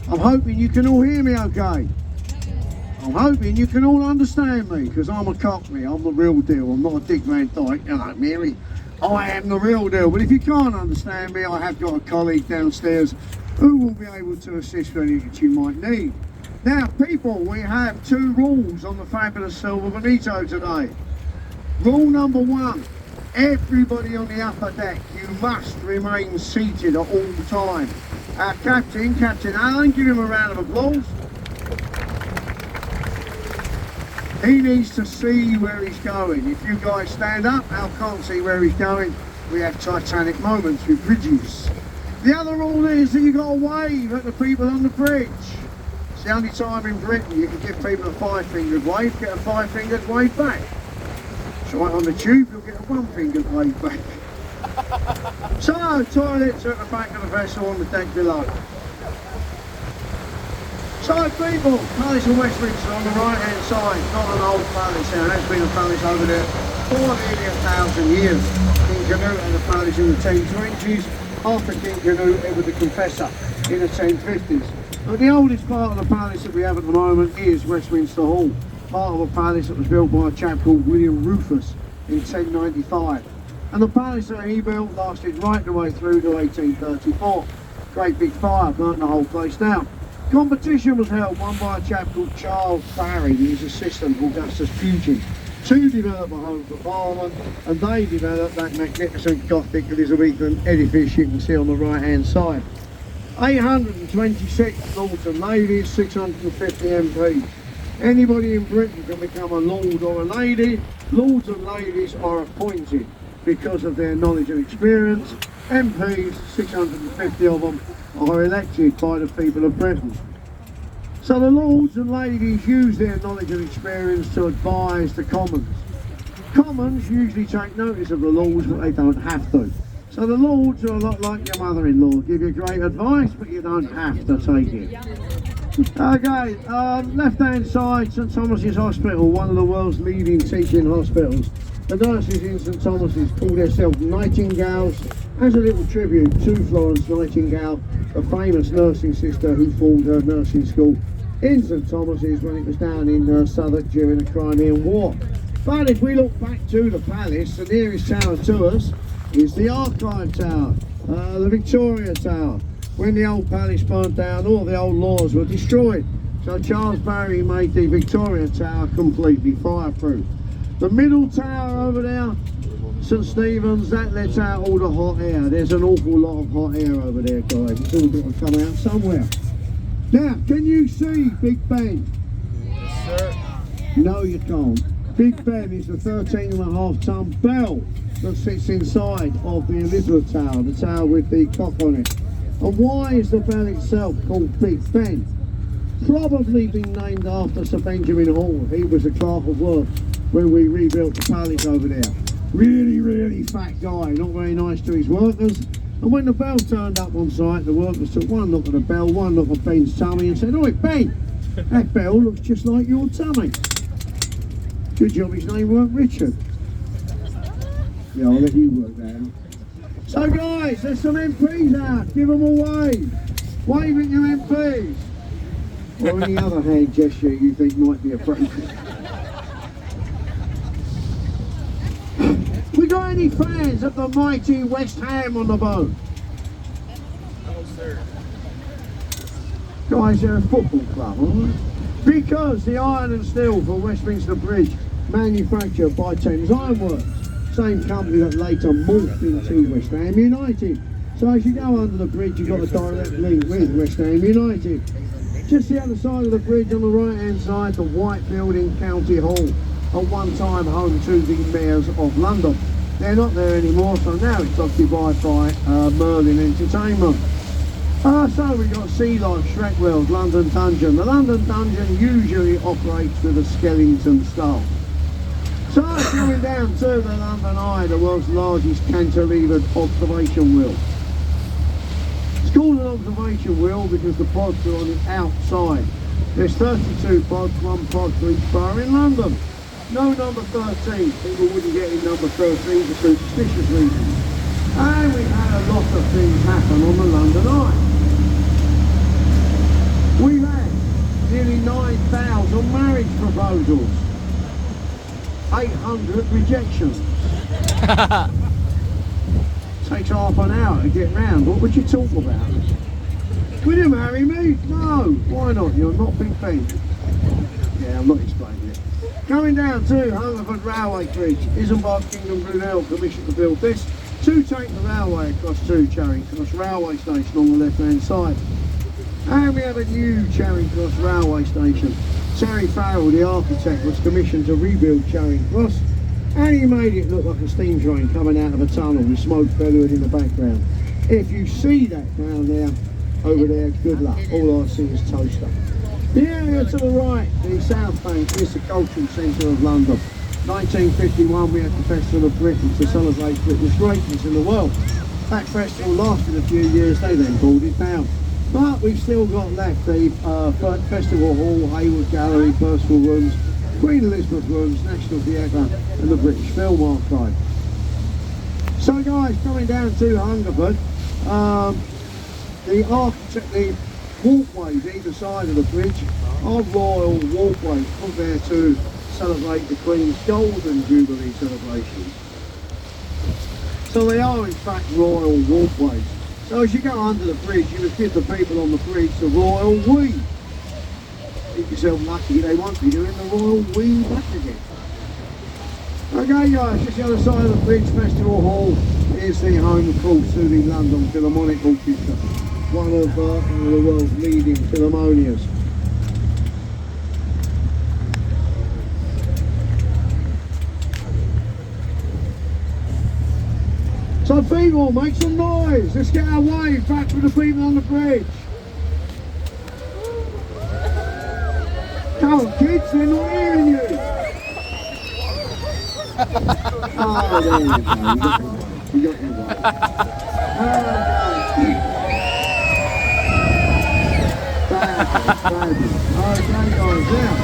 I'm hoping you can all hear me okay. I'm hoping you can all understand me, because I'm a cockney, I'm the real deal, I'm not a Dick Van Dyke, you know, Mary. I am the real deal, but if you can't understand me, I have got a colleague downstairs who will be able to assist with anything that you might need. Now people, we have 2 rules on the fabulous Silver Bonito today. Rule number 1, everybody on the upper deck, you must remain seated at all time. Our captain, Captain Allen, give him a round of applause. He needs to see where he's going. If you guys stand up, Al can't see where he's going. We have Titanic moments with bridges. The other rule is that you've got to wave at the people on the bridge. It's the only time in Britain you can give people a 5-fingered wave, get a 5-fingered wave back. So right on the tube, you'll get a 1-fingered wave back. So, toilets are at the back of the vessel on the deck below. So people, Palace of Westminster on the right hand side, not an old palace here, there's been a palace over there for nearly 1,000 years. King Canute had a palace in the 1020s, after King Canute Edward the Confessor in the 1050s. But the oldest part of the palace that we have at the moment is Westminster Hall, part of a palace that was built by a chap called William Rufus in 1095. And the palace that he built lasted right the way through to 1834. Great big fire burnt the whole place down. Competition was held, won by a chap called Charles Barry and his assistant Augustus Pugin, to develop a home for Parliament, and they developed that magnificent Gothic Elizabethan edifice you can see on the right hand side. 826 lords and ladies, 650 MPs. Anybody in Britain can become a lord or a lady. Lords and ladies are appointed because of their knowledge and experience. MPs, 650 of them, are elected by the people of Britain. So the lords and ladies use their knowledge and experience to advise the commons. Commons usually take notice of the lords, but they don't have to. So the lords are a lot like your mother-in-law, give you great advice, but you don't have to take it. Okay, left-hand side, St Thomas's Hospital, one of the world's leading teaching hospitals. The nurses in St Thomas's call themselves Nightingales as a little tribute to Florence Nightingale, a famous nursing sister who formed her nursing school in St Thomas's when it was down in Southwark during the Crimean War. But if we look back to the palace, the nearest tower to us is the Archive Tower, the Victoria Tower. When the old palace burnt down, all the old laws were destroyed. So Charles Barry made the Victoria Tower completely fireproof. The middle tower over there, St Stephen's, that lets out all the hot air. There's an awful lot of hot air over there, guys. It's all got to come out somewhere. Now, can you see Big Ben? Yes, sir. No, you can't. Big Ben is the 13.5-ton bell that sits inside of the Elizabeth Tower, the tower with the clock on it. And why is the bell itself called Big Ben? Probably been named after Sir Benjamin Hall. He was a clerk of works when we rebuilt the palace over there. Really fat guy, not very nice to his workers. And when the bell turned up on site, the workers took one look at the bell, one look at Ben's tummy and said, "Oi, Ben, that bell looks just like your tummy." Good job his name weren't Richard. Yeah, I'll let you work that out. So guys, there's some MPs out, give them a wave. Wave at your MPs. Or any other hand gesture you think might be appropriate. We got any fans of the mighty West Ham on the boat? No, sir. Guys, they're a football club, aren't they? Because the iron and steel for Westminster Bridge, manufactured by Thames Ironworks, same company that later morphed into West Ham United. So as you go under the bridge, you've got a direct link with West Ham United. Just the other side of the bridge on the right hand side, the White Building County Hall, at one time home to the mayors of London. They're not there anymore, so now it's occupied by Merlin Entertainment. So we've got Sea Life, Shrek World, London Dungeon. The London Dungeon usually operates with a skeleton staff. So coming down to the London Eye, the world's largest cantilevered observation wheel. It's called an observation wheel because the pods are on the outside. There's 32 pods, one pod for each borough in London. No number 13, people wouldn't get in number 13 for superstitious reasons. And we've had a lot of things happen on the London Eye. We've had nearly 9,000 marriage proposals, 800 rejections. Takes half an hour to get round. What would you talk about? Will you marry me? No. Why not? You're not Big Ben. Yeah, I'm not explaining it. Going down to Hungerford Railway Bridge, Isambard Kingdom Brunel commissioned to build this to take the railway across to Charing Cross Railway Station on the left hand side. And we have a new Charing Cross Railway Station. Terry Farrell, the architect, was commissioned to rebuild Charing Cross, and he made it look like a steam train coming out of a tunnel with smoke bellowing in the background. If you see that down there, over there, good luck. All I see is toaster. The area to the right, the South Bank, is the cultural centre of London. 1951 we had the Festival of Britain to celebrate Britain's greatness in the world. That festival lasted a few years, they then pulled it down. But we've still got left the Festival Hall, Hayward Gallery, Percival Rooms, Queen Elizabeth Rooms, National Theatre and the British Film Archive. So guys, coming down to Hungerford, the walkways either side of the bridge are royal walkways put there to celebrate the Queen's Golden Jubilee celebrations. So they are in fact royal walkways. So as you go under the bridge, you would give the people on the bridge the royal we. Keep yourself lucky they won't be doing the royal we back again. Okay guys, just the other side of the bridge, Festival Hall is the home of course to the London Philharmonic Orchestra, one of the world's leading philharmonias. So people, make some noise. Let's get our wave back to the people on the bridge. Come on kids, they're not hearing you. Oh, there you go. You got your wave. Fabulous. Okay guys, now.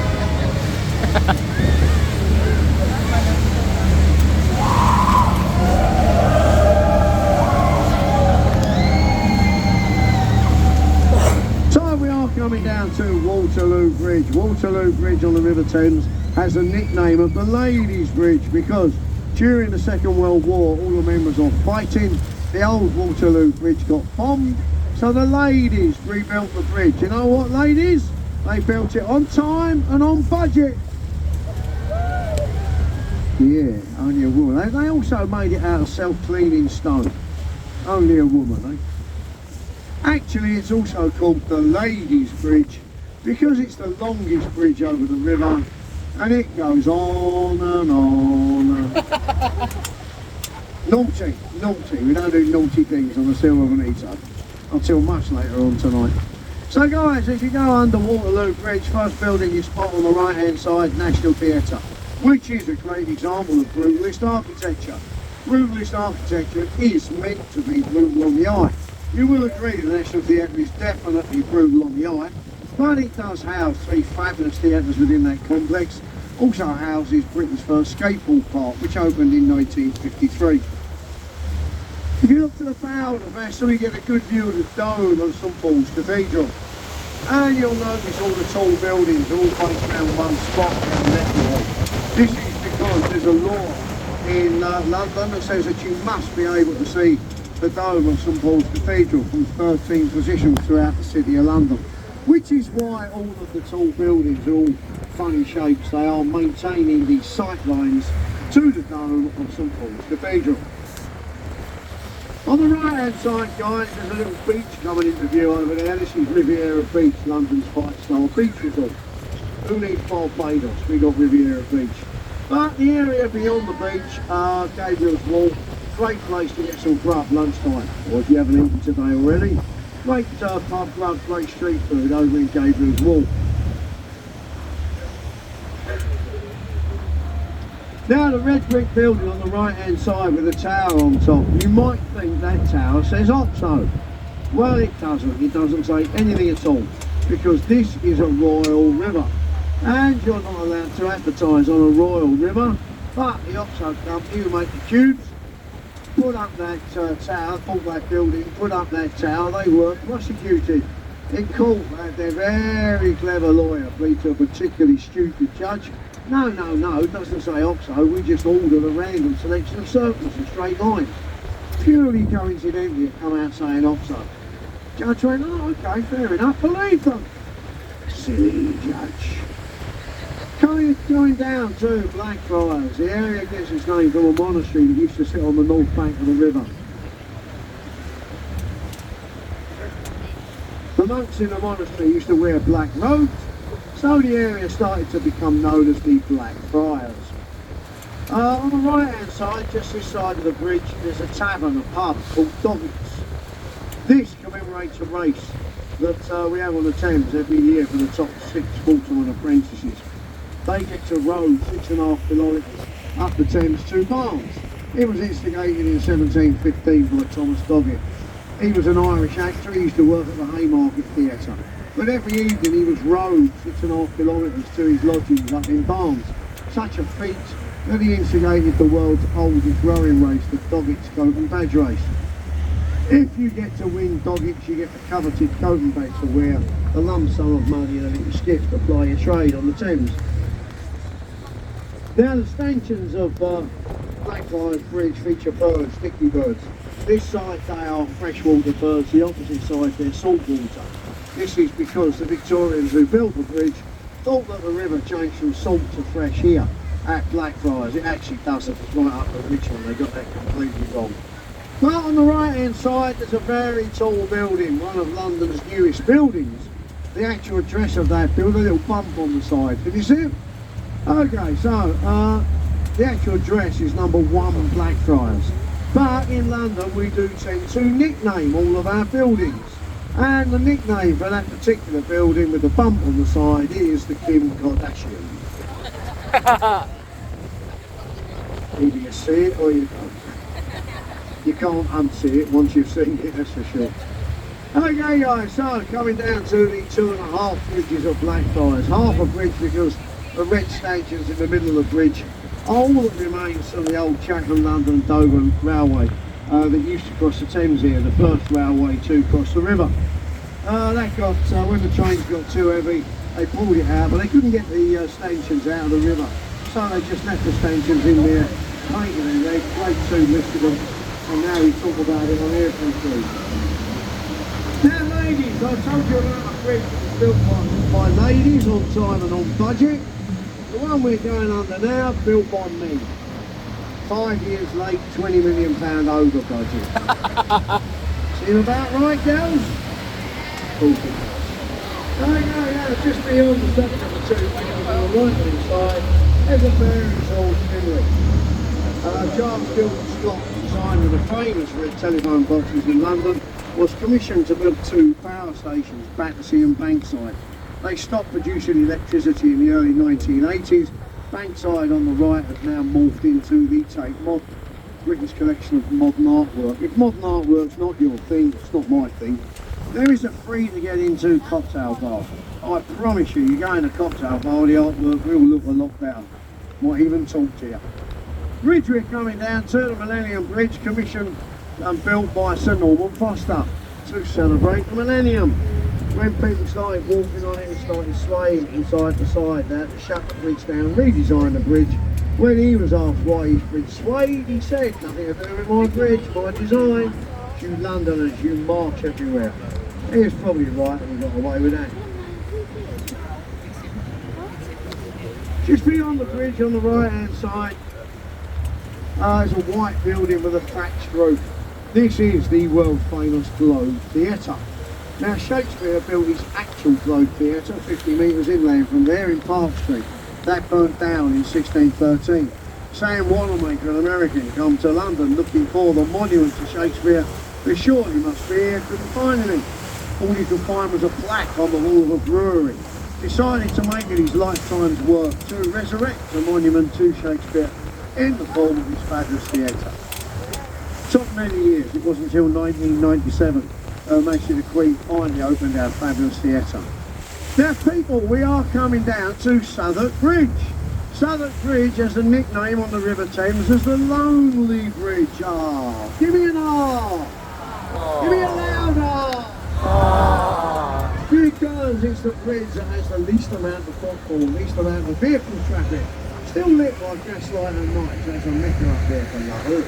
Coming down to Waterloo Bridge. Waterloo Bridge on the River Thames has a nickname of the Ladies' Bridge because during the Second World War all the men was off fighting. The old Waterloo Bridge got bombed, so the ladies rebuilt the bridge. You know what, ladies? They built it on time and on budget. Yeah, only a woman. They also made it out of self-cleaning stone. Only a woman, eh? Actually, it's also called the Ladies' Bridge because it's the longest bridge over the river and it goes on and on. Naughty, naughty. We don't do naughty things on the Silver Bonito until much later on tonight. So guys, if you go under Waterloo Bridge, first building you spot on the right hand side, National Theatre, which is a great example of brutalist architecture. Brutalist architecture is meant to be brutal on the eye. You will agree the National Theatre is definitely brutal on the eye, but it does house three fabulous theatres within that complex. Also houses Britain's first skateboard park, which opened in 1953. If you look to the bow of the vessel, you get a good view of the dome of St Paul's Cathedral. And you'll notice all the tall buildings all based around one spot around that wall. This is because there's a law in London that says that you must be able to see the dome of St Paul's Cathedral from 13 positions throughout the city of London, which is why all of the tall buildings are all funny shapes. They are maintaining the sight lines to the dome of St Paul's Cathedral. On the right hand side guys, there's a little beach coming into view over there. This is Riviera Beach, London's 5-star beach resort. Who needs Barbados? We got Riviera Beach. But the area beyond the beach, Gabriel's Wall, great place to get some grub lunchtime, or if you haven't eaten today already. Great pub grub, great street food over in Gabriel's Wall. Now the red brick building on the right hand side with a tower on top, you might think that tower says Oxo. Well it doesn't say anything at all, because this is a royal river. And you're not allowed to advertise on a royal river, but the Oxo company who make the tubes put up that tower, bought that building, put up that tower, they weren't prosecuted. In court, their very clever lawyer plead to a particularly stupid judge. No, it doesn't say OXO, we just ordered a random selection of circles and straight lines. Purely coincidentally, it come out saying OXO. Judge went, oh, okay, fair enough, believe them. Silly judge. Going down to Blackfriars, the area gets its name from a monastery that used to sit on the north bank of the river. The monks in the monastery used to wear black robes, so the area started to become known as the Blackfriars. On the right hand side, just this side of the bridge, there's a tavern, a pub called Doggets. This commemorates a race that we have on the Thames every year for the top 6 full-time apprentices. They get to row 6.5 kilometres up the Thames to Barnes. It was instigated in 1715 by Thomas Doggett. He was an Irish actor, he used to work at the Haymarket Theatre. But every evening he was rowed 6.5 kilometres to his lodgings up in Barnes. Such a feat that he instigated the world's oldest rowing race, the Doggett's Coat and Badge Race. If you get to win Doggett's, you get the coveted coat and badge to wear, a lump sum of money and a little skiff to ply your trade on the Thames. Now the stanchions of Blackfriars Bridge feature birds, sticky birds. This side they are freshwater birds, the opposite side they're saltwater. This is because the Victorians who built the bridge thought that the river changed from salt to fresh here at Blackfriars. It actually doesn't, it's right up at Richmond, they got that completely wrong. But on the right hand side there's a very tall building, one of London's newest buildings. The actual address of that building, a little bump on the side, can you see it? Okay, so the actual address is number 1 Blackfriars. But in London we do tend to nickname all of our buildings. And the nickname for that particular building with the bump on the side is the Kim Kardashian. Either you see it or you don't. You can't unsee it once you've seen it, that's for sure. Okay guys, so coming down to the 2.5 bridges of Blackfriars. Half a bridge because the red stanchions in the middle of the bridge are all that remains from the old Chatham, London, Dover railway that used to cross the Thames here, the first railway to cross the river. That got, when the trains got too heavy, they pulled it out, but they couldn't get the stanchions out of the river. So they just left the stanchions in there, painted them, they Grade 2 listed them, and now we talk about it on Air 3. Now ladies, I told you about a bridge that was built by ladies on time and on budget. The one we're going under now, built by me. 5 years late, £20 million over budget. Seem about right, girls? Of course it does. No, just beyond the second of the 2 metres on the right hand side, there's a very tall chimney. Charles Gilbert Scott, designer of the famous red telephone boxes in London, was commissioned to build 2 power stations, Battersea and Bankside. They stopped producing electricity in the early 1980s. Bankside on the right has now morphed into the Tate Mod, British collection of modern artwork. If modern artwork's not your thing, it's not my thing. There is a free to get into cocktail bar. I promise you, you go in a cocktail bar, the artwork will look a lot better. Might even talk to you. Bridge we're coming down to, the Millennium Bridge, commissioned and built by Sir Norman Foster to celebrate the millennium. When people started walking on it, it started swaying from side to side. They had to shut the bridge down, redesign the bridge. When he was asked why his bridge swayed, he said, nothing to do with my bridge, my design. You Londoners, you march everywhere. He was probably right and he got away with that. Just beyond the bridge on the right hand side, there's a white building with a thatched roof. This is the world famous Globe Theatre. Now Shakespeare built his actual Globe Theatre 50 metres inland from there in Park Street. That burnt down in 1613. Sam Wanamaker, an American, come to London looking for the monument to Shakespeare. They surely must be here, couldn't find any. All he could find was a plaque on the wall of a brewery. Decided to make it his lifetime's work to resurrect a monument to Shakespeare in the form of his fabulous theatre. Took many years, it wasn't until 1997 Majesty the Queen finally opened our fabulous theatre. Now people, we are coming down to Southwark Bridge. Southwark Bridge has a nickname on the River Thames as the Lonely Bridge. Ah, give me an R. Give me a loud R. because it's the bridge that has the least amount of footfall, least amount of vehicle traffic. Still lit by gaslight at night, so there's a meter up there for love.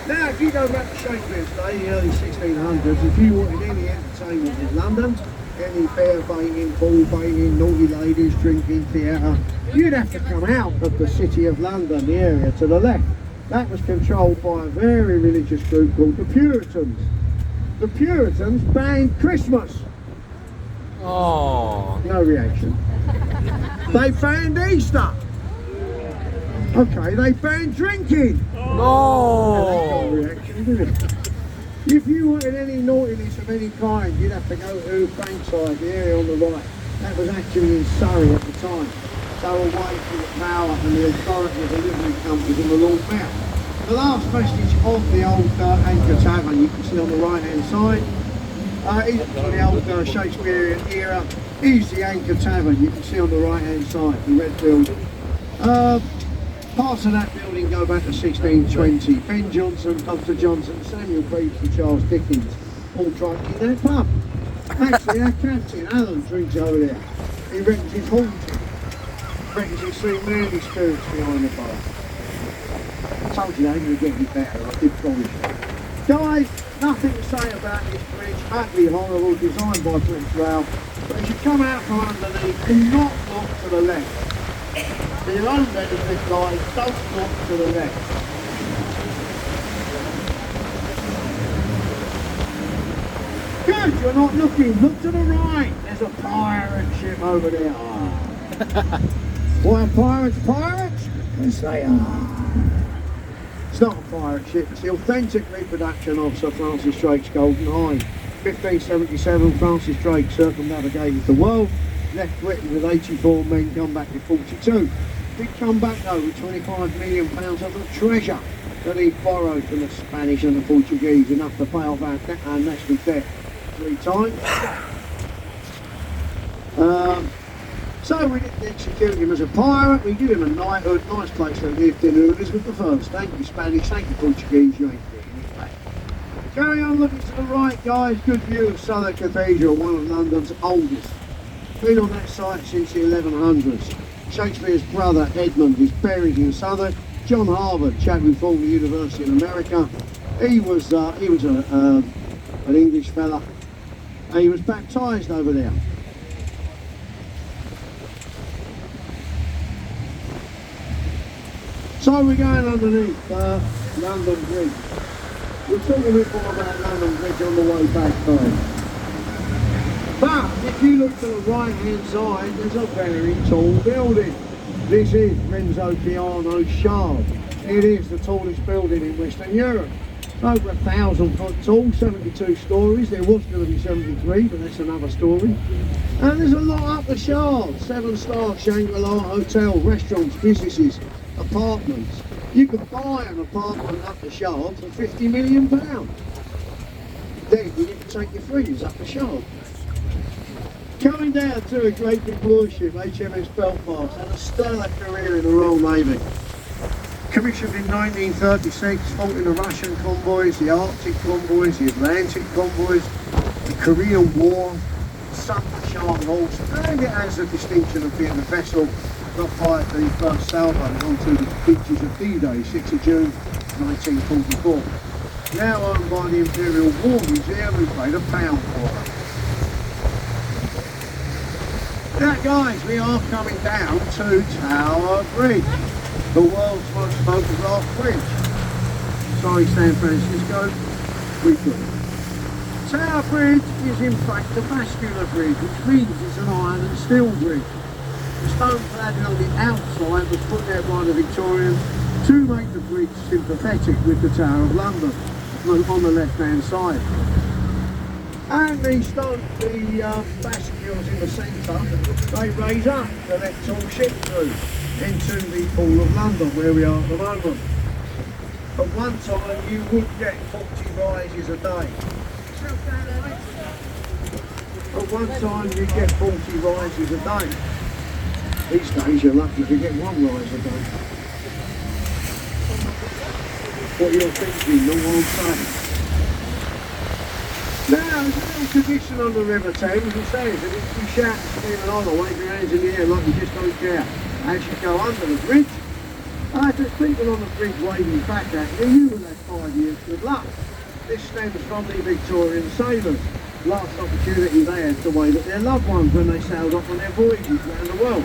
Now, if you go back to Shakespeare's day, the early 1600s, if you wanted any entertainment in London, any bear baiting, bull baiting, naughty ladies, drinking, theatre, you'd have to come out of the city of London, the area to the left. That was controlled by a very religious group called the Puritans. The Puritans banned Christmas. Oh. No reaction. They banned Easter. Okay, they banned drinking. No. No reaction, did it? If you wanted any naughtiness of any kind, you'd have to go to Bankside, the area on the right. That was actually in Surrey at the time. So away from the power and the authority of the livery companies in the Lord Mayor. The last vestige of the old Anchor Tavern you can see on the right hand side is from the old Shakespearean era, is the Anchor Tavern you can see on the right hand side, the red building. Parts of that building go back to 1620. Ben Jonson, Dr. Johnson, Samuel Pepys and Charles Dickens all drank in that pub. Actually, our captain, Alan, drinks over there. He reckons he's haunted. Reckons he's seen many spirits behind the bar. I told you they ain't going to get any better, I did promise you. Guys, nothing to say about this bridge. Utterly horrible, designed by British Rail. But as you come out from underneath, do not look to the left. For your own benefit, guys, don't look to the left. Good, you're not looking. Look to the right. There's a pirate ship over there. Why are pirates pirates? Because they are. It's not a pirate ship, it's the authentic reproduction of Sir Francis Drake's Golden Hind. 1577, Francis Drake circumnavigated the world, left Britain with 84 men, come back with 42. He'd come back though with £25 million worth of treasure that he'd borrowed from the Spanish and the Portuguese, enough to pay off our national debt 3 times. So we didn't execute him as a pirate, we give him a knighthood, nice place to live, dinner with Elizabeth I. Thank you Spanish, thank you Portuguese, you ain't getting it back. Carry on looking to the right guys, good view of Southwark Cathedral, one of London's oldest. Been on that site since the 1100s. Shakespeare's brother Edmund is buried in Southwark. John Harvard, chap who formed the university in America, he was an English fella, and he was baptised over there. So we're going underneath London Bridge. We'll talk a bit more about London Bridge on the way back home. But if you look to the right hand side, there's a very tall building. This is Renzo Piano's Shard. It is the tallest building in Western Europe. Over 1,000 foot tall, 72 stories. There was going to be 73, but that's another story. And there's a lot up the Shard. 7-star Shangri-La hotel, restaurants, businesses, apartments. You could buy an apartment up the Shard for £50 million. Then you need to take your freeze up the Shard. Coming down to a great big warship, HMS Belfast, had a stellar career in the Royal Navy. Commissioned in 1936, fought in the Russian convoys, the Arctic convoys, the Atlantic convoys, the Korean War, sunk the Shark Horse, and it has the distinction of being the vessel that fired the first sailboat onto the beaches of D-Day, 6th of June 1944. Now owned by the Imperial War Museum, who paid £1 for it. Now guys, we are coming down to Tower Bridge, the world's most photographed bridge. Sorry San Francisco, we could. Tower Bridge is in fact a vascular bridge, which means it's an iron and steel bridge. The stone cladding on the outside was put there by the Victorians to make the bridge sympathetic with the Tower of London on the left hand side. And the bascules in the centre, they raise up to let tall ships through into the Pool of London, where we are at the moment. At one time you would get 40 rises a day. At one time you get 40 rises a day. These days you're lucky to get 1 rise a day. What you're thinking, know what I'm saying? Now, there's a little tradition on the River Thames. It says that if you shout and scream and honour, wave your hands in the air like you just don't care as you go under the bridge. There's people on the bridge waving back at you. You will have 5 years good luck. This stems from the Victorian sailors. Last opportunity they had to wave at their loved ones when they sailed off on their voyages around the world.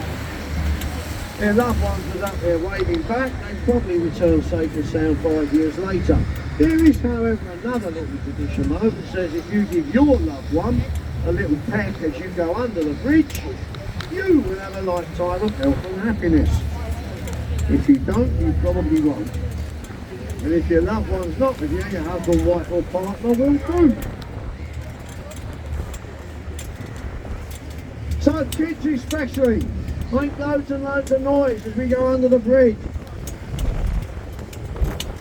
Their loved ones was up there waving back. They probably returned safe and sound 5 years later. There is, however, another little tradition though that says if you give your loved one a little peck as you go under the bridge, you will have a lifetime of health and happiness. If you don't, you probably won't. And if your loved one's not with you, your husband, wife or partner will too. So kids especially, make loads and loads of noise as we go under the bridge.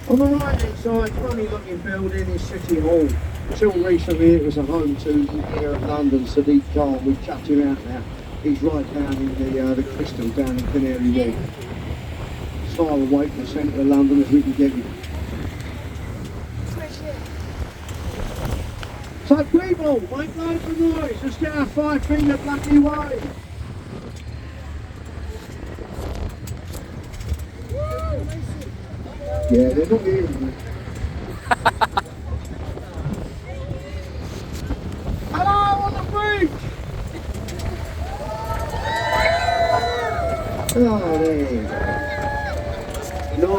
On the right hand side, funny looking building is City Hall. Until recently it was a home to the Mayor of London, Sadiq Khan. We've chucked him out now. He's right down in the Crystal down in Canary Wharf. As far away from the centre of London as we can get him. So people, make loads of noise. Let's get our 5-finger lucky wave. Yeah, they're not hearing me. Hello on the bridge! Oh, there you go.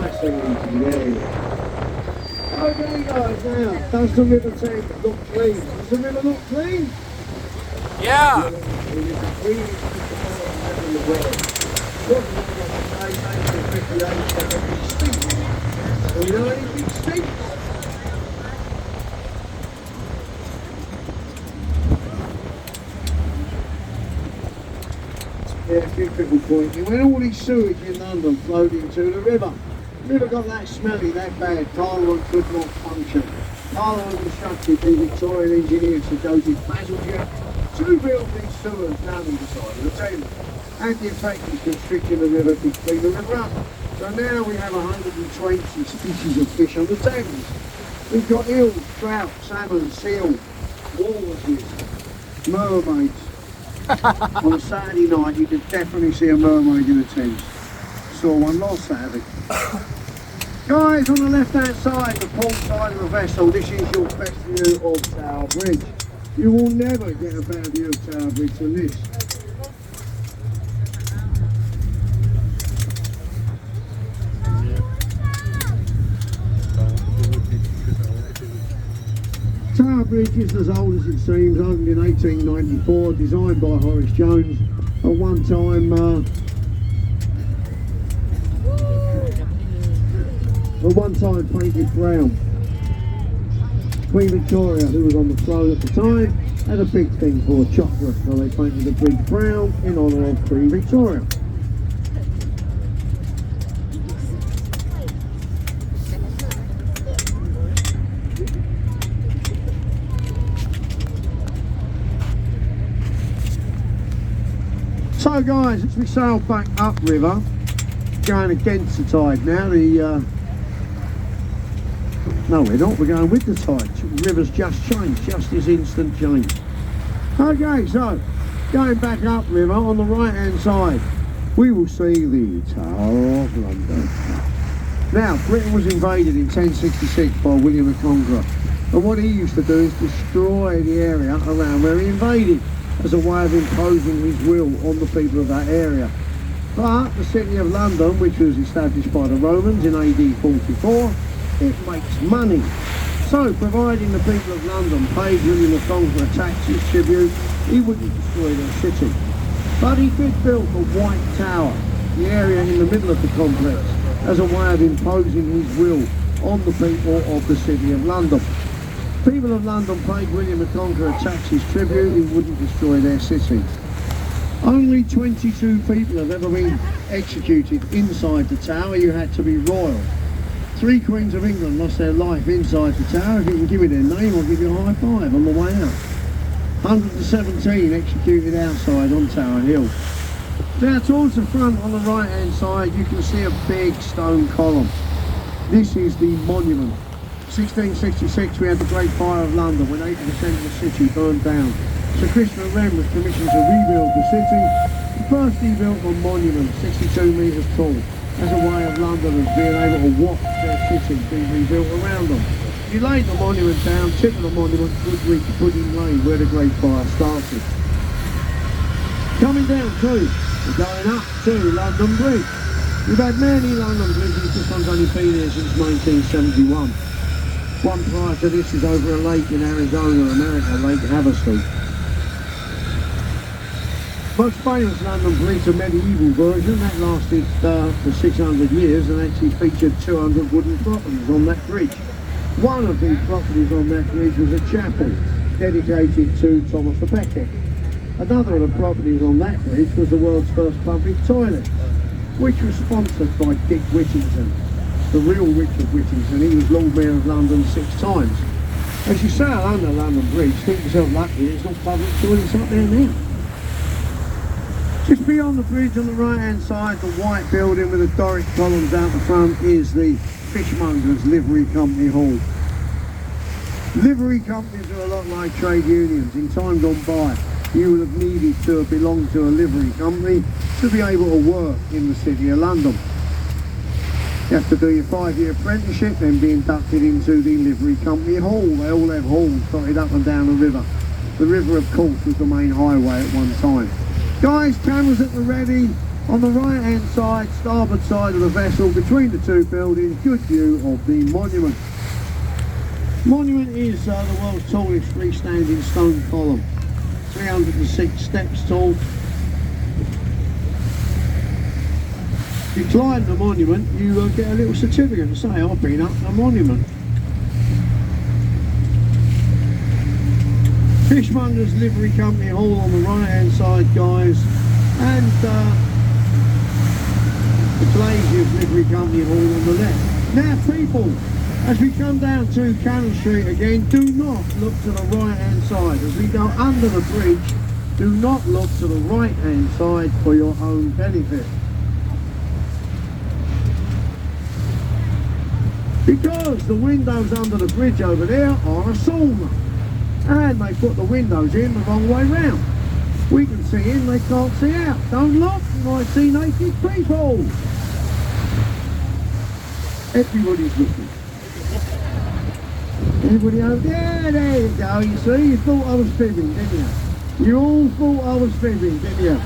Nice and easy, there you go. Okay guys, now, does the River Thames look clean? Does the river look clean? Yeah. It is the cleanest river in the world. Look, you know anything stinks? Yeah, a few people point me. When all these sewage in London flowed into the river, the river got that smelly, that bad, Parliament could not function. Parliament instructed the Victorian engineers to go to Basildon to build these sewers down the side of the Thames. And the effect of constricting the river to clean the river up. So now we have 120 species of fish on the Thames. We've got eels, trout, salmon, seal, walruses, mermaids. On a Saturday night you can definitely see a mermaid in the Thames. Saw one last Saturday. Guys, on the left hand side, the port side of the vessel, this is your best view of Tower Bridge. You will never get a better view of Tower Bridge than this. Tower Bridge is as old as it seems, opened in 1894, designed by Horace Jones, at one time painted brown. Queen Victoria, who was on the throne at the time, had a big thing for chocolate, so they painted the bridge brown in honour of Queen Victoria. So guys, as we sail back upriver, going against the tide now, no we're not, we're going with the tide. The river's just changed, just this instant change. Okay, so, going back upriver, on the right hand side, we will see the Tower of London. Now, Britain was invaded in 1066 by William the Conqueror, and what he used to do is destroy the area around where he invaded, as a way of imposing his will on the people of that area. But the city of London, which was established by the Romans in AD 44, it makes money. So, providing the people of London paid William the Conqueror taxes, tribute, he wouldn't destroy their city. But he did build the White Tower, the area in the middle of the complex, as a way of imposing his will on the people of the city of London. People of London paid William the Conqueror taxes, tribute, he wouldn't destroy their city. Only 22 people have ever been executed inside the tower. You had to be royal. 3 Queens of England lost their life inside the tower. If you can give me their name, I'll give you a high five on the way out. 117 executed outside on Tower Hill. Now towards the front on the right hand side you can see a big stone column. This is the monument 1666 we had the Great Fire of London when 80% of the city burned down. Sir Christopher Wren was commissioned to rebuild the city. First he built a monument 62 metres tall as a way of Londoners being able to watch their city being rebuilt around them. He laid the monument down, tip of the monument would reach Pudding Lane where the Great Fire started. Coming down too, we're going up to London Bridge. We've had many London bridges, this one's only been here since 1971. One prior to this is over a lake in Arizona, America, Lake Havasu. Most famous London Bridge, a medieval version, that lasted for 600 years and actually featured 200 wooden properties on that bridge. One of these properties on that bridge was a chapel dedicated to Thomas the Becket. Another of the properties on that bridge was the world's first public toilet, which was sponsored by Dick Whittington, the real Richard Whittington. He was Lord Mayor of London 6 times. As you sail under London Bridge, think yourself lucky there's not public toilets up there now. Just beyond the bridge on the right hand side, the white building with the Doric columns out the front is the Fishmongers Livery Company Hall. Livery companies are a lot like trade unions. In time gone by, you would have needed to have belonged to a livery company to be able to work in the City of London. You have to do your 5-year apprenticeship, then be inducted into the Livery Company Hall. They all have halls dotted up and down the river. The river, of course, was the main highway at one time. Guys, cameras at the ready. On the right hand side, starboard side of the vessel, between the two buildings, good view of the monument. Monument is the world's tallest freestanding stone column. 306 steps tall. If you climb the monument, you get a little certificate to say, I've been up the monument. Fishmongers Livery Company Hall on the right hand side, guys, and the Glaziers Livery Company Hall on the left. Now people, as we come down to Cannon Street again, do not look to the right hand side. As we go under the bridge, do not look to the right hand side for your own benefit. Because the windows under the bridge over there are a sauna. And they put the windows in the wrong way round. We can see in, they can't see out. Don't look, you might see naked people. Everybody's looking. Everybody over there you go, you see, you thought I was fibbing, didn't you? You all thought I was fibbing, didn't you?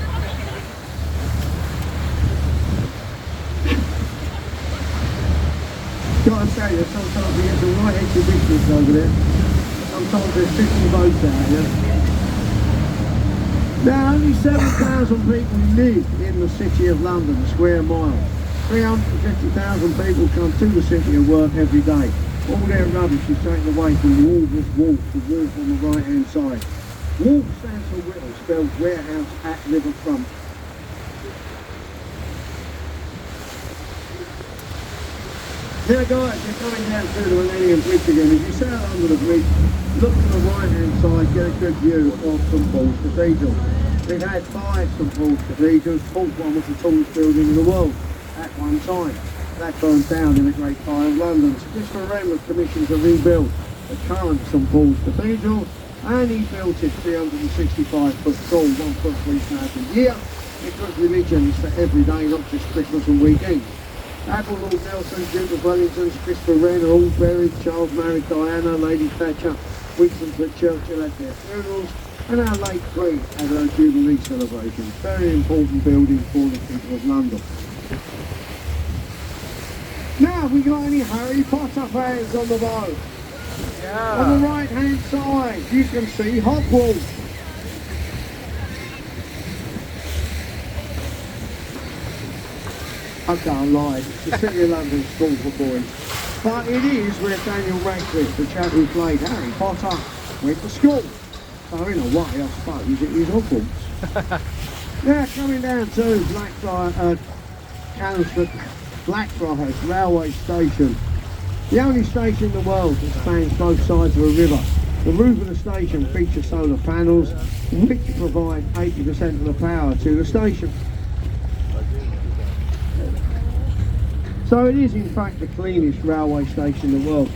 Gotta tell you, sometimes we get some right exhibitions over there. Sometimes there's 50 boats out here. Now only 7,000 people live in the City of London, a square mile. 350,000 people come to the city and work every day. All their rubbish is taken away from the Walrus Wharf, the wharf on the right hand side. Wharf stands for Whittle, spelled warehouse at riverfront. Now guys, we're coming down through the Millennium Bridge again. As you sail under the bridge, look to the right hand side, get a good view of St Paul's Cathedral. We've had 5 St Paul's Cathedrals. The fourth one was the tallest building in the world at one time. That burned down in the Great Fire of London. So Christopher Wren was commissioned to rebuild the current St Paul's Cathedral, and he built it 365 foot tall, 1 foot 3 times a year. It was religions for every day, not just Christmas and weekends. Admiral Lord Nelson, Duke of Wellington, Christopher Wren are all buried. Charles married Diana, Lady Thatcher, Winston put Churchill at their funerals, and our late Queen had her Jubilee celebration. Very important building for the people of London. Now, have we got any Harry Potter fans on the boat? Yeah. On the right hand side, you can see Hogwarts. I can't lie, it's the City of London School for Boys. But it is where Daniel Radcliffe, the chap who played Harry Potter, went to school. So in a way, I suppose it is Hogwarts. Now coming down to Blackfriars Railway Station. The only station in the world that spans both sides of a river. The roof of the station features solar panels, which provide 80% of the power to the station. So it is in fact the cleanest railway station in the world.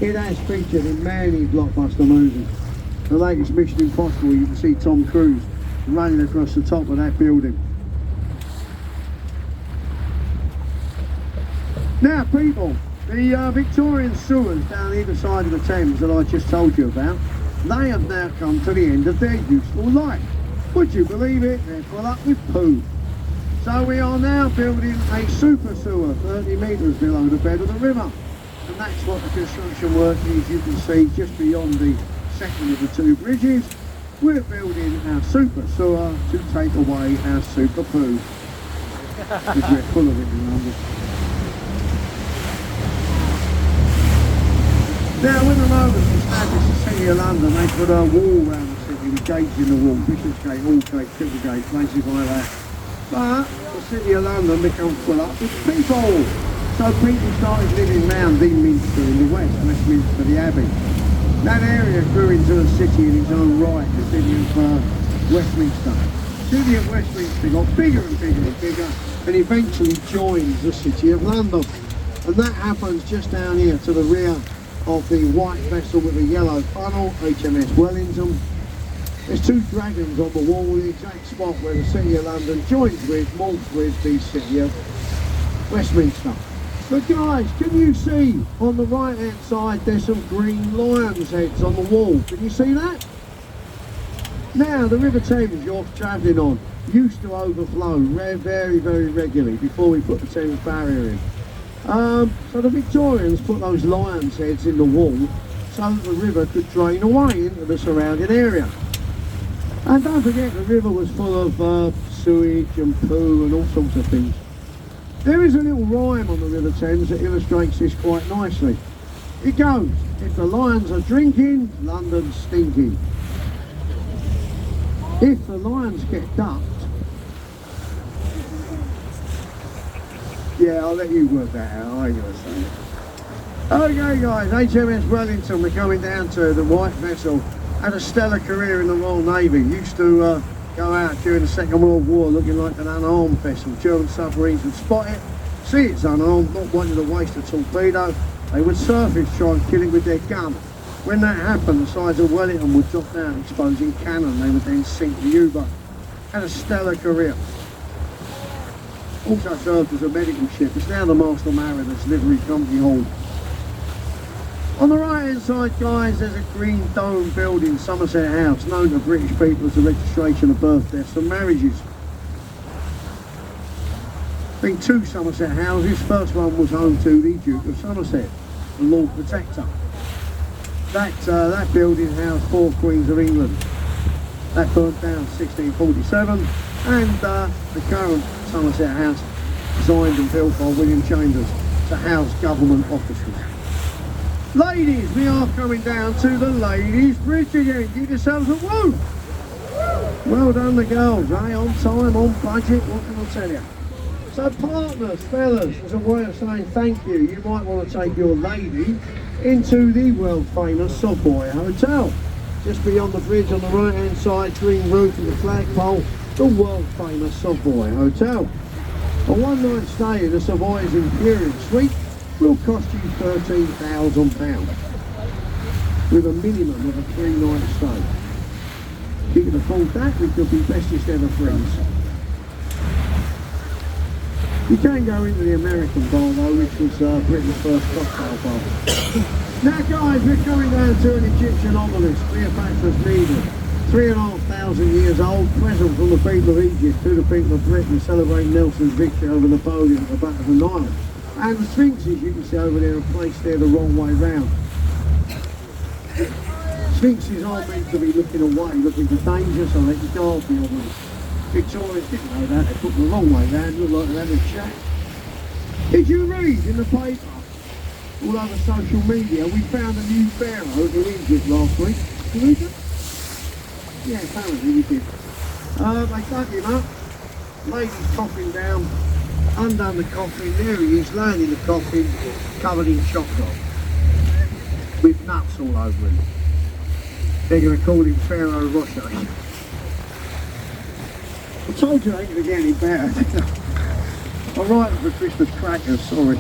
It has featured in many blockbuster movies. The latest Mission Impossible, you can see Tom Cruise running across the top of that building. Now people, the Victorian sewers down either side of the Thames that I just told you about, they have now come to the end of their useful life. Would you believe it? They're full up with poo. So we are now building a super sewer 30 metres below the bed of the river. And that's what the construction work is. You can see just beyond the second of the two bridges, we're building our super sewer to take away our super poo. Because we're full of it in London. Now when the Romans established the City of London, they put a wall around the city with gates in the wall, Bishopsgate, Aldgate, Cripplegate, places like that. But the City of London became full up with people. So people started living round the Minster in the west, Westminster, the Abbey. That area grew into a city in its own right, the city of Westminster. The city of Westminster got bigger and bigger and bigger, and eventually joined the City of London. And that happens just down here to the rear of the white vessel with the yellow funnel, HMS Wellington. There's two dragons on the wall, the exact spot where the City of London joins with, morphs with the City of Westminster. But guys, can you see on the right hand side there's some green lions' heads on the wall? Can you see that? Now the River Thames you're travelling on used to overflow very, very regularly before we put the Thames barrier in. So the Victorians put those lions' heads in the wall so that the river could drain away into the surrounding area. And don't forget, the river was full of sewage and poo and all sorts of things. There is a little rhyme on the River Thames that illustrates this quite nicely. It goes, if the lions are drinking, London's stinking. If the lions get ducked, yeah, I'll let you work that out, I ain't gonna say it. Okay guys, HMS Wellington, we're coming down to the white vessel. Had a stellar career in the Royal Navy. Used to go out during the Second World War looking like an unarmed vessel. German submarines would spot it, see it's unarmed, not wanting to waste a torpedo. They would surface, try and kill it with their gun. When that happened, the sides of Wellington would drop down, exposing cannon. They would then sink the U-boat. Had a stellar career. Also served as a medical ship. It's now the Master Mariner's Livery Company Hall. On the right hand side guys, there's a green dome building, Somerset House, known to British people as the registration of birth, deaths and marriages. Been two Somerset houses. First one was home to the Duke of Somerset, the Lord Protector. That building housed 4 Queens of England. That burnt down in 1647, and the current Somerset House, designed and built by William Chambers to house government officers. Ladies, we are coming down to the ladies' bridge again. Give yourselves a woo! Well done the girls, eh? On time, on budget, what can I tell you? So partners, fellas, as a way of saying thank you, you might want to take your lady into the world famous Savoy Hotel. Just beyond the bridge on the right hand side, green roof and the flagpole, the world famous Savoy Hotel. A one night stay in the Savoy's Imperial Suite will cost you £13,000 with a minimum of a 3-night stay. If you can afford that, we could be bestest ever friends. You can go into the American bar though, which was Britain's first cocktail bar. Now guys, we're coming down to an Egyptian obelisk, Cleopatra's Needle. 3,500 years old, present from the people of Egypt to the people of Britain, celebrating Nelson's victory over Napoleon at the Battle of the Nile. And the sphinxes you can see over there are placed there the wrong way round. Sphinxes aren't meant to be looking away, looking for danger, so they can guard the obelisk. Victorians didn't know that, they put them the wrong way round, looked like they had a chat. Did you read in the paper, all over social media, we found a new pharaoh in Egypt last week? Did you read that? Yeah, apparently we did. They dug him up, lady's coffin down, undone the coffin, there he is, laying in the coffin, covered in chocolate, with nuts all over him. They're going to call him Pharaoh Rocher. I told you they ain't going to get any better. I'm writing for Christmas crackers, sorry.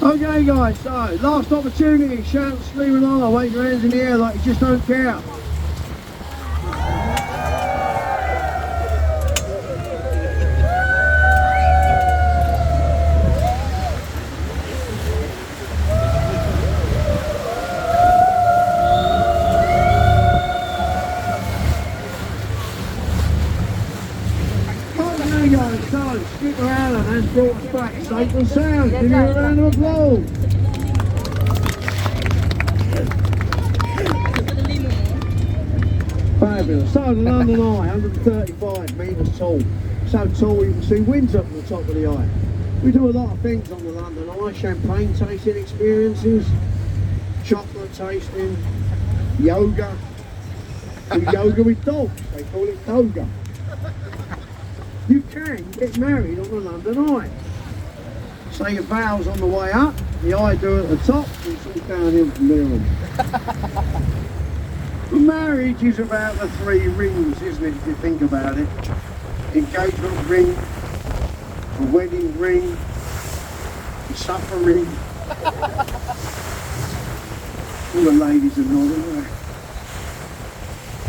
Okay guys, so last opportunity, shout, scream and holler, wave your hands in the air like you just don't care. Okay guys, so skip around and that's brought us back safe and sound. Give you a round of applause. Fabulous. So the London Eye, 135 metres tall. So tall you can see winds up at the top of the eye. We do a lot of things on the London Eye, champagne tasting experiences, chocolate tasting, yoga. Do yoga with dogs, they call it toga. You can get married on the London Eye. Say your vows on the way up, the eye do at the top, and it's all downhill from there on. Marriage is about the 3 rings, isn't it, if you think about it? Engagement ring, a wedding ring, a supper ring. All the ladies are nodding.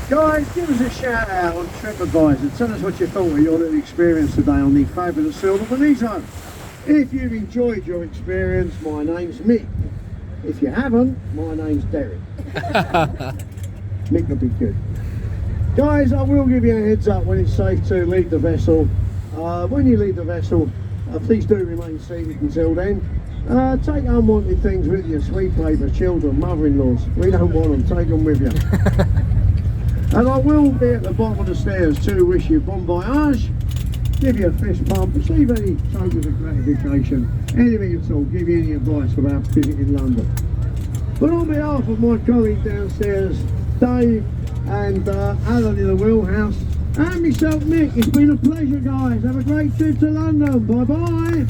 Guys, give us a shout out on TripAdvisor. Tell us what you thought of your little experience today on the fabulous Silver Bonito. If you've enjoyed your experience, my name's Mick. If you haven't, my name's Derek. Mick will be good. Guys, I will give you a heads up when it's safe to leave the vessel. When you leave the vessel, please do remain seated until then. Take unwanted things with you, sweet paper, children, mother-in-laws. We don't want them, take them with you. And I will be at the bottom of the stairs to wish you bon voyage, give you a fist pump, receive any tokens of gratification, anything at all, give you any advice about visiting London. But on behalf of my colleague downstairs, Dave and Alan in the wheelhouse, and myself Mick, it's been a pleasure guys. Have a great trip to London. Bye bye.